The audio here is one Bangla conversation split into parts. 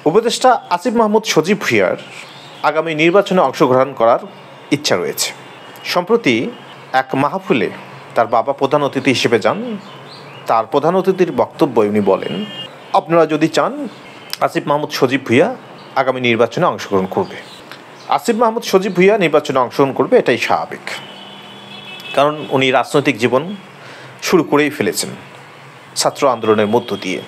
উপদেষ্টা আসিফ মাহমুদ সজীব ভুঁইয়ার আগামী নির্বাচনে অংশগ্রহণ করার ইচ্ছা রয়েছে। সম্প্রতি এক মাহফিলে তার বাবা প্রধান অতিথি হিসেবে যান। তার প্রধান অতিথির বক্তব্যে উনি বলেন, আপনারা যদি চান আসিফ মাহমুদ সজীব ভুঁইয়া আগামী নির্বাচনে অংশগ্রহণ করবে। আসিফ মাহমুদ সজীব ভুঁইয়া নির্বাচনে অংশগ্রহণ করবে, এটাই স্বাভাবিক, কারণ উনি রাজনৈতিক জীবন শুরু করেই ফেলেছেন ছাত্র আন্দোলনের মধ্য দিয়ে।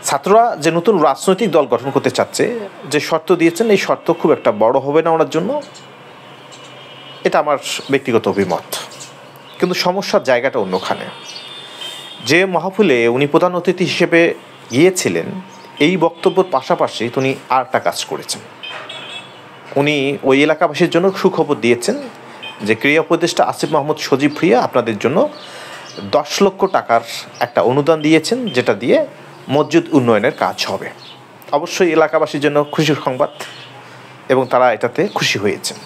ছাত্ররা যে নতুন রাজনৈতিক দল গঠন করতে চাচ্ছে, যে শর্ত দিয়েছেন, এই শর্ত খুব একটা বড় হবে না ওনার জন্য, এটা আমার ব্যক্তিগত অভিমত। কিন্তু সমস্যার জায়গাটা অন্যখানে। যে মাহফিলে উনি প্রধান অতিথি হিসেবে গিয়েছিলেন, এই বক্তব্যের পাশাপাশি উনি আরেকটা কাজ করেছেন। উনি ওই এলাকাবাসীর জন্য সুখবর দিয়েছেন যে ক্রীড়া উপদেষ্টা আসিফ মাহমুদ সজীব ভুঁইয়া আপনাদের জন্য 10 লক্ষ টাকার একটা অনুদান দিয়েছেন, যেটা দিয়ে মসজিদ উন্নয়নের কাজ হবে। অবশ্যই এলাকাবাসীর জন্য খুশির সংবাদ, এবং তারা এটাতে খুশি হয়েছেন।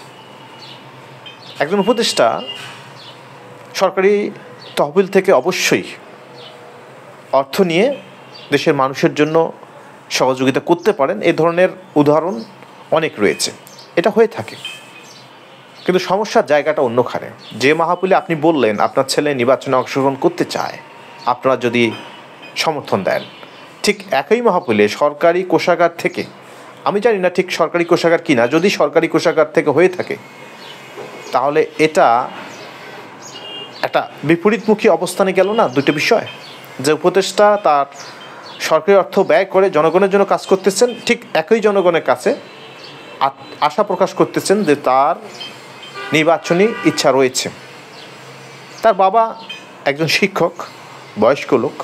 একজন উপদেষ্টা সরকারি তহবিল থেকে অবশ্যই অর্থ নিয়ে দেশের মানুষের জন্য সহযোগিতা করতে পারেন। এ ধরনের উদাহরণ অনেক রয়েছে, এটা হয়ে থাকে। কিন্তু সমস্যার জায়গাটা অন্যখানে। যে মাহফিলে আপনি বললেন আপনার ছেলে নির্বাচনে অংশগ্রহণ করতে চায়, আপনারা যদি সমর্থন দেন, ঠিক একই মাহফিলে সরকারি কোষাগার থেকে, আমি জানি না ঠিক সরকারি কোষাগার কিনা, যদি সরকারি কোষাগার থেকে হয়ে থাকে তাহলে এটা একটা বিপরীতমুখী অবস্থানে গেল না? দুটো বিষয়, যে উপদেষ্টা তার সরকারি অর্থ ব্যয় করে জনগণের জন্য কাজ করতেছেন, ঠিক একই জনগণের কাছে আশা প্রকাশ করতেছেন যে তার নির্বাচনী ইচ্ছা রয়েছে। তার বাবা একজন শিক্ষক, বয়স্ক লোক,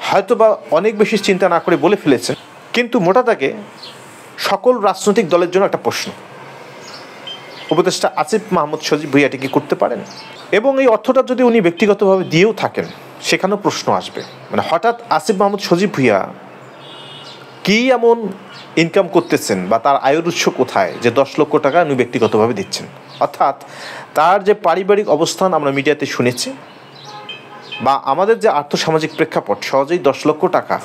হয়তোবা অনেক বেশি চিন্তা না করে বলে ফেলেছেন। কিন্তু মোটা দাগে সকল রাজনৈতিক দলের জন্য একটা প্রশ্ন, উপদেষ্টা আসিফ মাহমুদ সজীব ভুঁইয়া কি করতে পারেন? এবং এই অর্থটা যদি উনি ব্যক্তিগতভাবে দিয়েও থাকেন, সেখানেও প্রশ্ন আসবে, মানে হঠাৎ আসিফ মাহমুদ সজীব ভুঁইয়া কী এমন ইনকাম করতেছেন বা তার আয়ের উৎস কোথায় যে 10 লক্ষ টাকা উনি ব্যক্তিগতভাবে দিচ্ছেন? অর্থাৎ তার যে পারিবারিক অবস্থান আমরা মিডিয়াতে শুনেছি, বা আমাদের যে আর্থসামাজিক প্রেক্ষাপট, সহজেই 10 লক্ষ টাকা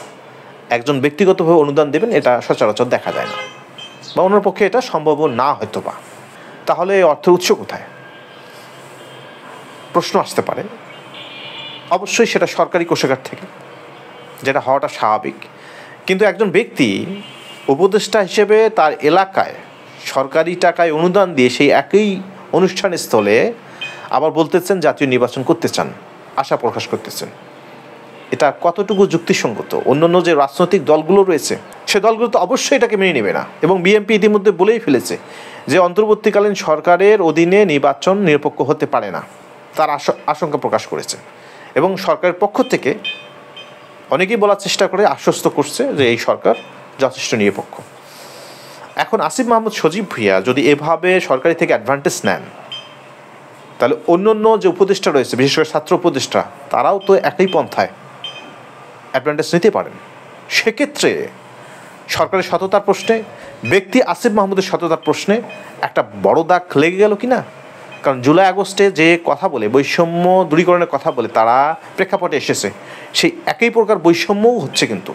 একজন ব্যক্তিগতভাবে অনুদান দেবেন, এটা সচরাচর দেখা যায় না, বা ওনার পক্ষে এটা সম্ভব না হয়তো বা। তাহলে এই অর্থের উৎস কোথায়? প্রশ্ন আসতে পারে। অবশ্যই সেটা সরকারি কোষাগার থেকে, যেটা হওয়াটা স্বাভাবিক। কিন্তু একজন ব্যক্তি উপদেষ্টা হিসেবে তার এলাকায় সরকারি টাকায় অনুদান দিয়ে সেই একই অনুষ্ঠান স্থলে আবার বলতেছেন জাতীয় নির্বাচন করতে চান, আশা প্রকাশ করতেছেন, এটা কতটুকু যুক্তিসঙ্গত? অন্যান্য যে রাজনৈতিক দলগুলো রয়েছে, সে দলগুলো তো অবশ্যই এটাকে মেনে নেবে না। এবং বিএনপি ইতিমধ্যে বলেই ফেলেছে যে অন্তর্বর্তীকালীন সরকারের অধীনে নির্বাচন নিরপেক্ষ হতে পারে না, তার আশঙ্কা প্রকাশ করেছে। এবং সরকারের পক্ষ থেকে অনেকেই বলার চেষ্টা করে, আশ্বস্ত করছে যে এই সরকার যথেষ্ট নিরপেক্ষ। এখন আসিফ মাহমুদ সজীব ভুঁইয়া যদি এভাবে সরকারি থেকে অ্যাডভান্টেজ নেন, তাহলে অন্য যে উপদেষ্টা রয়েছে, বিশেষ করে ছাত্র উপদেষ্টা, তারাও তো একই পন্থায় অ্যাডভান্টেজ নিতে পারেন। সেক্ষেত্রে সরকারের সততার প্রশ্নে, ব্যক্তি আসিফ মাহমুদের সততার প্রশ্নে একটা বড় দাগ লেগে গেল কি না? কারণ জুলাই আগস্টে যে কথা বলে, বৈষম্য দূরীকরণের কথা বলে তারা প্রেক্ষাপটে এসেছে, সেই একই প্রকার বৈষম্যও হচ্ছে। কিন্তু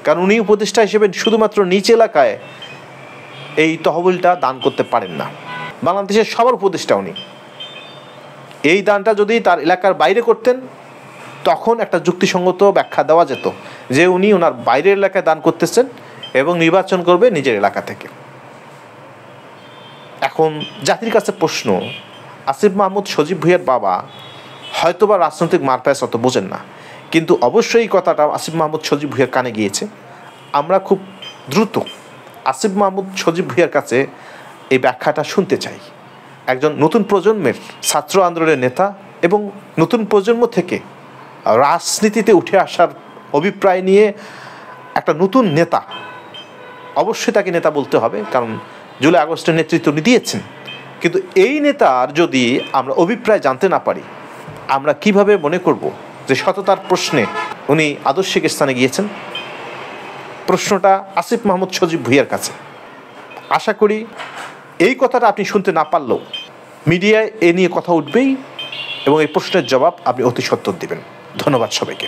কারণ উনি উপদেষ্টা হিসেবে শুধুমাত্র নিচ এলাকায় এই তহবিলটা দান করতে পারেন না, বাংলাদেশের সবার উপদেষ্টা উনি। এই দানটা যদি তার এলাকার বাইরে করতেন, তখন একটা যুক্তিসঙ্গত ব্যাখ্যা দেওয়া যেত যে উনি ওনার বাইরের এলাকায় দান করতেছেন এবং নির্বাচন করবে নিজের এলাকা থেকে। এখন জাতির কাছে প্রশ্ন, আসিফ মাহমুদ সজীব ভুঁইয়ার বাবা হয়তোবা রাজনৈতিক মারপ্যাচ অত বোঝেন না, কিন্তু অবশ্যই এই কথাটা আসিফ মাহমুদ সজীব ভুঁইয়ার কানে গিয়েছে। আমরা খুব দ্রুত আসিফ মাহমুদ সজীব ভুঁইয়ার কাছে এই ব্যাখ্যাটা শুনতে চাই। একজন নতুন প্রজন্মের ছাত্র আন্দোলনের নেতা এবং নতুন প্রজন্ম থেকে রাজনীতিতে উঠে আসার অভিপ্রায় নিয়ে একটা নতুন নেতা, অবশ্যই তাকে নেতা বলতে হবে, কারণ জুলাই আগস্টের নেতৃত্ব উনি দিয়েছেন। কিন্তু এই নেতার যদি আমরা অভিপ্রায় জানতে না পারি, আমরা কিভাবে মনে করব যে সততার প্রশ্নে উনি আদর্শিক স্থানে গিয়েছেন? প্রশ্নটা আসিফ মাহমুদ সজীব ভুঁইয়ার কাছে। আশা করি এই কথাটা আপনি শুনতে না পারলেও মিডিয়ায় এ নিয়ে কথা উঠবেই, এবং এই প্রশ্নের জবাব আপনি অতি সত্বর দেবেন। ধন্যবাদ সবাইকে।